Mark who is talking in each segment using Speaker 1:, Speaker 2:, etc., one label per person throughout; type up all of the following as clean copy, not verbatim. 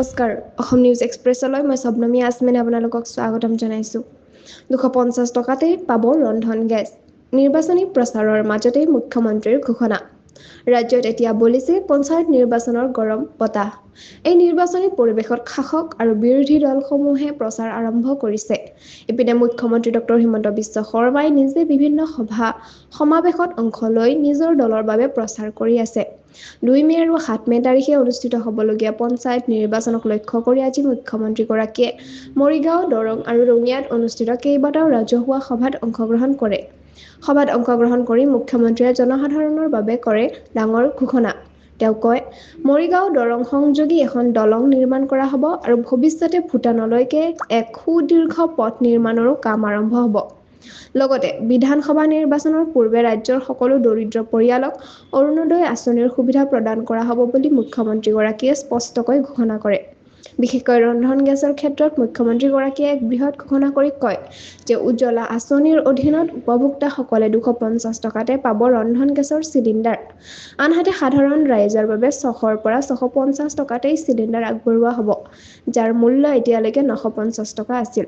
Speaker 1: নমস্কাৰ অসম নিউজ এক্সপ্ৰেছলৈ মই শবনমী আসমিনে আপোনালোকক স্বাগতম জনাইছোঁ 250 টকাতেই পাব ৰন্ধন গেছ নিৰ্বাচনী প্ৰচাৰৰ মাজতেই মুখ্যমন্ত্ৰীৰ ঘোষণা ৰাজ্যত এতিয়া বলিছে পঞ্চায়ত নিৰ্বাচনৰ গৰম বতাহ এই নিৰ্বাচনী পৰিৱেশত শাসক আৰু বিৰোধী দলসমূহে প্ৰচাৰ আৰম্ভ কৰিছে ইপিনে মুখ্যমন্ত্ৰী ডক্টৰ হিমন্ত বিশ্ব শৰ্মাই নিজে বিভিন্ন সভা সমাৱেশত অংশ লৈ নিজৰ দলৰ বাবে প্ৰচাৰ কৰি আছে 2 মে আৰু 7 মে তাৰিখে অনুষ্ঠিত হ'বলগীয়া পঞ্চায়ত নিৰ্বাচনক লক্ষ্য কৰি আজি মুখ্যমন্ত্ৰীগৰাকীয়ে মৰিগাঁও দৰং আৰু ৰঙিয়াত অনুষ্ঠিত কেইবাটাও ৰাজহুৱা সভাত অংশগ্ৰহণ কৰে সভাত অংশগ্ৰহণ কৰি মুখ্যমন্ত্ৰীয়ে জনসাধাৰণৰ বাবে কৰে ডাঙৰ ঘোষণা তেওঁ কয় মৰিগাঁও দৰং সংযোগী এখন দলং নিৰ্মাণ কৰা হ'ব আৰু ভৱিষ্যতে ভূটানলৈকে এক সুদীৰ্ঘ পথ নিৰ্মাণৰো কাম আৰম্ভ হ'ব লগতে বিধানসভা নিৰ্বাচনৰ পূৰ্বে ৰাজ্যৰ সকলো দৰিদ্ৰ পৰিয়ালক অৰুণোদয় আঁচনিৰ সুবিধা প্ৰদান কৰা হ'ব বুলি মুখ্যমন্ত্ৰীগৰাকীয়ে স্পষ্টকৈ ঘোষণা কৰে বিশেষকৈ ৰন্ধন গেছৰ ক্ষেত্ৰত মুখ্যমন্ত্ৰীগৰাকীয়ে এক বৃহৎ ঘোষণা কৰি কয় যে উজ্জ্বলা আঁচনিৰ অধীনত উপভোক্তাসকলে 250 টকাতে পাব ৰন্ধন গেছৰ চিলিণ্ডাৰ আনহাতে সাধাৰণ ৰাইজৰ বাবে 600ৰ পৰা 650 টকাতেই চিলিণ্ডাৰ আগবঢ়োৱা হ'ব যাৰ মূল্য এতিয়ালৈকে 950 টকা আছিল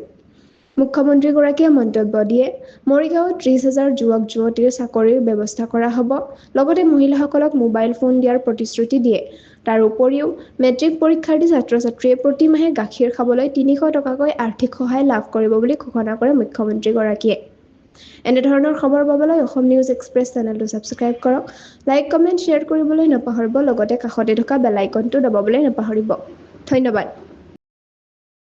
Speaker 1: মুখ্যমন্ত্ৰীগৰাকীয়ে মন্তব্য দিয়ে মৰিগাঁৱত 30,000 যুৱক-যুৱতীৰ চাকৰিৰ ব্যৱস্থা কৰা হ'ব লগতে মহিলাসকলক মোবাইল ফোন দিয়াৰ প্ৰতিশ্ৰুতি দিয়ে তাৰ উপৰিও মেট্ৰিক পৰীক্ষাৰ্থী ছাত্ৰ-ছাত্ৰীয়ে প্ৰতি মাহে গাখীৰ খাবলৈ 300 টকাকৈ আৰ্থিক সহায় লাভ কৰিব বুলি ঘোষণা কৰে মুখ্যমন্ত্ৰীগৰাকীয়ে এনে ধৰণৰ খবৰ পাবলৈ অসম নিউজ এক্সপ্ৰেছ চেনেলটো সাবস্ক্ৰাইব কৰক লাইক কমেন্ট শ্বেয়াৰ কৰিবলৈ নাপাহৰিব লগতে কাষতে থকা বেল আইকনটো দবাবলৈ নাপাহৰিব ধন্যবাদ